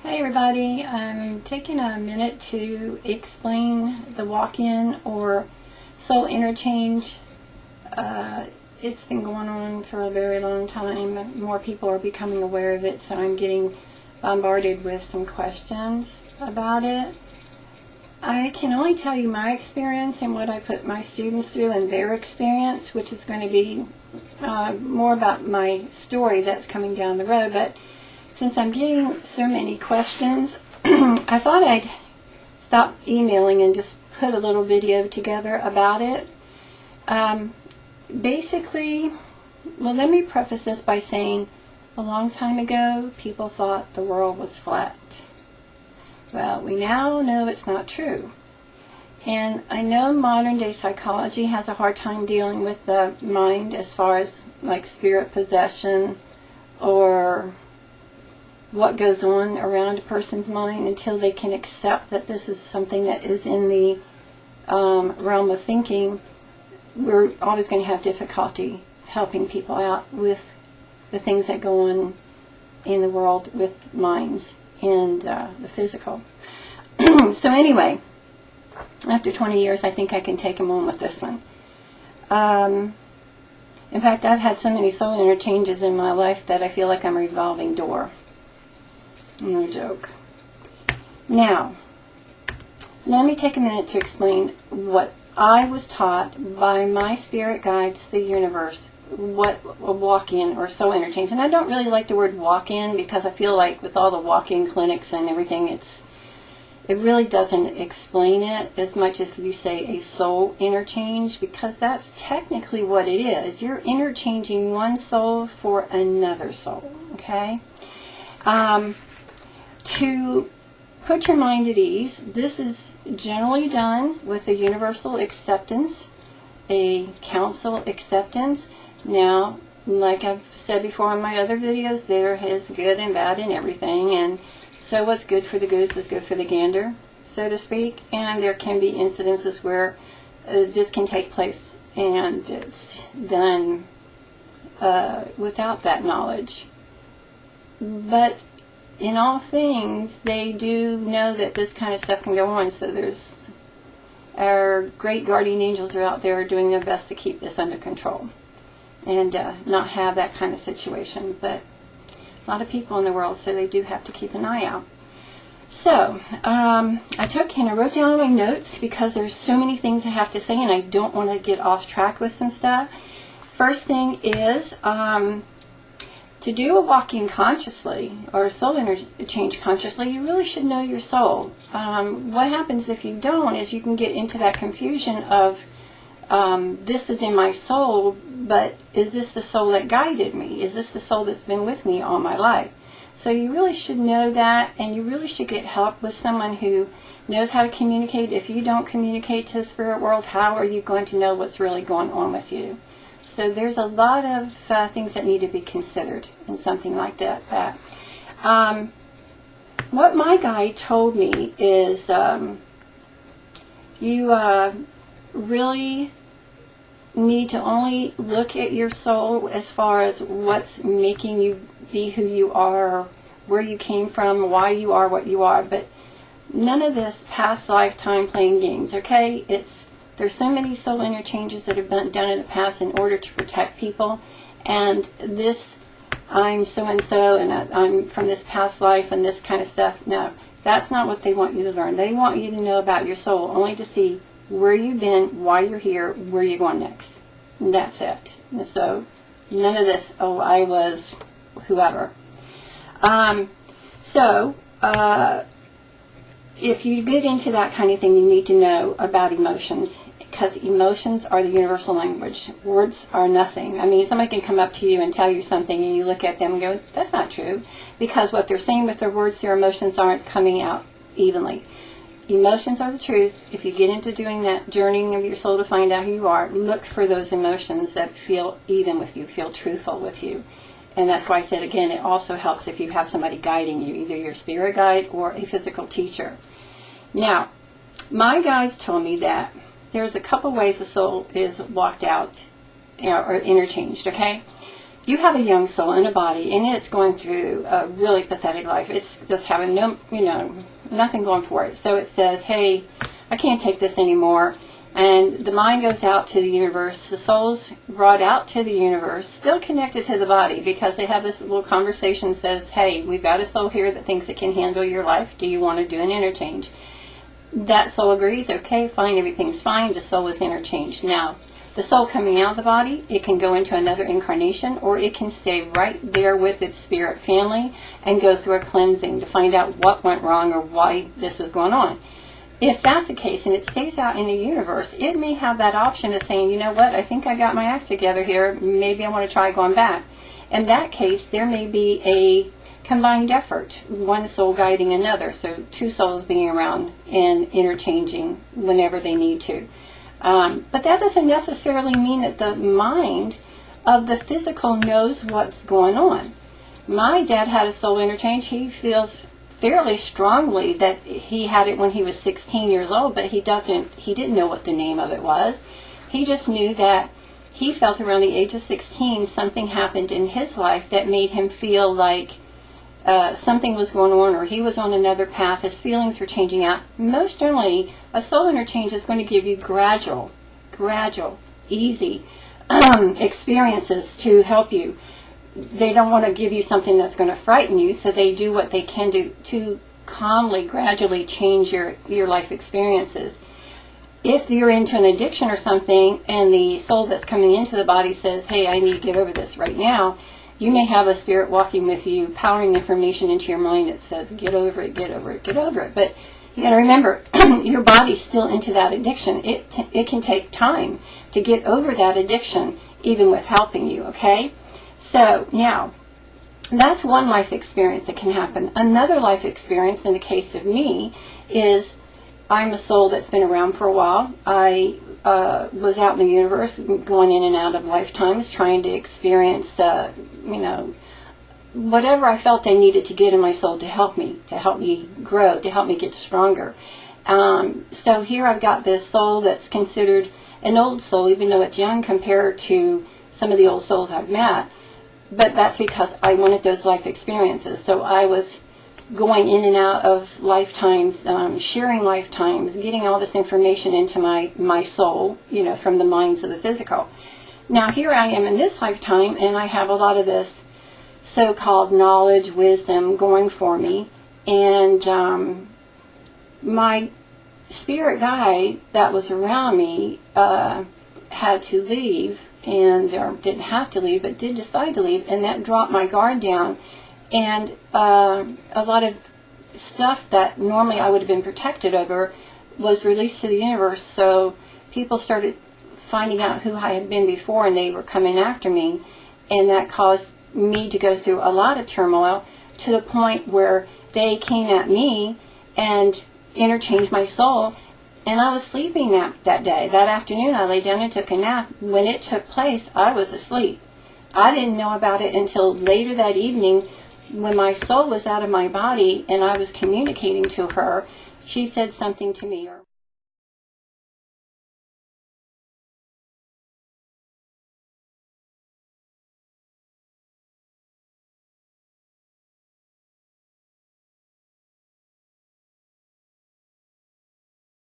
Hey everybody, I'm taking a minute to explain the walk-in or soul interchange. It's been going on for a very long time. More people are becoming aware of it, so I'm getting bombarded with some questions about it. I can only tell you my experience and what I put my students through and their experience, which is going to be more about my story that's coming down the road. But since I'm getting so many questions, I thought I'd stop emailing and just put a little video together about it. Basically, well, let me preface this by saying a long time ago, people thought the world was flat. Well, we now know it's not true. And I know modern day psychology has a hard time dealing with the mind as far as like spirit possession or what goes on around a person's mind until they can accept that this is something that is in the realm of thinking. We're always going to have difficulty helping people out with the things that go on in the world with minds and the physical. So anyway, after 20 years, I think I can take them on with this one. In fact, I've had so many soul interchanges in my life that I feel like I'm a revolving door. No joke. Now, let me take a minute to explain what I was taught by my spirit guides, the universe, what a walk-in or soul interchange. And I don't really like the word walk-in because I feel like with all the walk-in clinics and everything, it really doesn't explain it as much as you say a soul interchange, because that's technically what it is. You're interchanging one soul for another soul, okay? To put your mind at ease, this is generally done with a universal acceptance, a council acceptance. Now, like I've said before in my other videos, there is good and bad in everything, and so what's good for the goose is good for the gander, so to speak, and there can be incidences where this can take place and it's done without that knowledge. But in all things, they do know that this kind of stuff can go on, so there's our great guardian angels are out there doing their best to keep this under control and not have that kind of situation. But a lot of people in the world say they do have to keep an eye out. So I took and I wrote down my notes because there's so many things I have to say and I don't want to get off track with some stuff. First thing is, to do a walk-in consciously or a soul interchange consciously, you really should know your soul. What happens if you don't is you can get into that confusion of this is in my soul, but is this the soul that guided me? Is this the soul that's been with me all my life? So you really should know that, and you really should get help with someone who knows how to communicate. If you don't communicate to the spirit world, how are you going to know what's really going on with you? So there's a lot of things that need to be considered in something like that. What my guide told me is you really need to only look at your soul as far as what's making you be who you are, where you came from, why you are what you are. But none of this past lifetime playing games, okay? There's so many soul interchanges that have been done in the past in order to protect people, and this, I'm so-and-so, and I'm from this past life, and this kind of stuff. No, that's not what they want you to learn. They want you to know about your soul, only to see where you've been, why you're here, where you're going next. And that's it. And so, none of this, oh, I was whoever. If you get into that kind of thing, you need to know about emotions, because emotions are the universal language. Words are nothing. I mean, somebody can come up to you and tell you something, and you look at them and go, that's not true, because what they're saying with their words, their emotions aren't coming out evenly. Emotions are the truth. If you get into doing that journeying of your soul to find out who you are, look for those emotions that feel even with you, feel truthful with you. And that's why I said, again, it also helps if you have somebody guiding you, either your spirit guide or a physical teacher. Now, my guides told me that there's a couple ways the soul is walked out or interchanged, okay? you have a young soul in a body, and it's going through a really pathetic life. It's just having no, nothing going for it. So it says, hey, I can't take this anymore. And the mind goes out to the universe. The soul's brought out to the universe, still connected to the body, because they have this little conversation that says, hey, we've got a soul here that thinks it can handle your life. Do you want to do an interchange? That soul agrees. Okay, fine, everything's fine. The soul is interchanged. Now, the soul coming out of the body, it can go into another incarnation, or it can stay right there with its spirit family and go through a cleansing to find out what went wrong or why this was going on. If that's the case and it stays out in the universe, it may have that option of saying, you know what, I think I got my act together here, maybe I want to try going back. In that case, there may be a combined effort, one soul guiding another, so two souls being around and interchanging whenever they need to. But that doesn't necessarily mean that the mind of the physical knows what's going on. My dad had a soul interchange. He feels fairly strongly that he had it when he was 16 years old, but he didn't know what the name of it was. He just knew that he felt around the age of 16 something happened in his life that made him feel like something was going on, or he was on another path. His feelings were changing out. Most generally, a soul interchange is going to give you gradual, easy experiences to help you. They don't want to give you something that's going to frighten you, so they do what they can do to calmly, gradually change your life experiences. If you're into an addiction or something, and the soul that's coming into the body says, hey, I need to get over this right now, you may have a spirit walking with you, powering information into your mind that says, get over it, get over it, get over it. But you got to remember, your body's still into that addiction. It can take time to get over that addiction, even with helping you, okay? So now, that's one life experience that can happen. Another life experience, in the case of me, is I'm a soul that's been around for a while. I was out in the universe, going in and out of lifetimes, trying to experience, whatever I felt I needed to get in my soul to help me grow, to help me get stronger. So here I've got this soul that's considered an old soul, even though it's young compared to some of the old souls I've met. But that's because I wanted those life experiences. So I was going in and out of lifetimes, sharing lifetimes, getting all this information into my soul, from the minds of the physical. Now here I am in this lifetime, and I have a lot of this so-called knowledge, wisdom going for me, and my spirit guide that was around me had to leave, or didn't have to leave, but did decide to leave, and that dropped my guard down. And a lot of stuff that normally I would have been protected over was released to the universe, so people started finding out who I had been before, and they were coming after me, and that caused me to go through a lot of turmoil, to the point where they came at me and interchanged my soul. And I was sleeping that day. That afternoon I lay down and took a nap. When it took place, I was asleep. I didn't know about it until later that evening, when my soul was out of my body and I was communicating to her. She said something to me, or